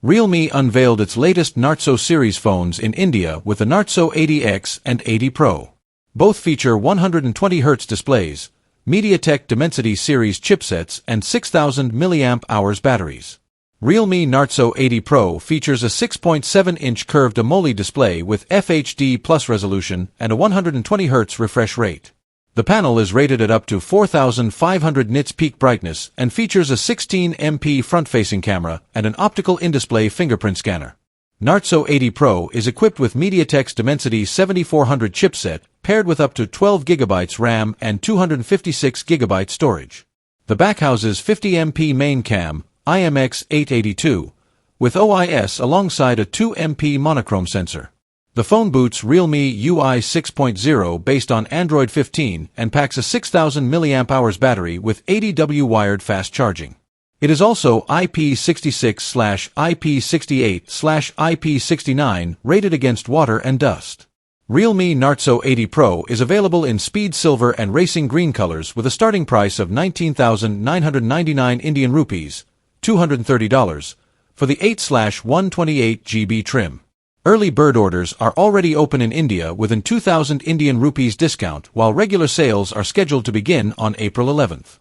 Realme unveiled its latest Narzo series phones in India with the Narzo 80X and 80 Pro. Both feature 120Hz displays, MediaTek Dimensity series chipsets, and 6000 mAh batteries. Realme Narzo 80 Pro features a 6.7-inch curved AMOLED display with FHD Plus resolution and a 120Hz refresh rate. The panel is rated at up to 4500 nits peak brightness and features a 16MP front-facing camera and an optical in-display fingerprint scanner. Narzo 80 Pro is equipped with MediaTek's Dimensity 7400 chipset, paired with up to 12GB RAM and 256GB storage. The back houses 50MP main cam, IMX882, with OIS alongside a 2MP monochrome sensor. The phone boots Realme UI 6.0 based on Android 15 and packs a 6000 mAh battery with 80W wired fast charging. It is also IP66/IP68/IP69 rated against water and dust. Realme Narzo 80 Pro is available in speed silver and racing green colors with a starting price of 19,999 Indian rupees, $230, for the 8/128GB trim. Early bird orders are already open in India with an 2,000 Indian rupees discount, while regular sales are scheduled to begin on April 11th.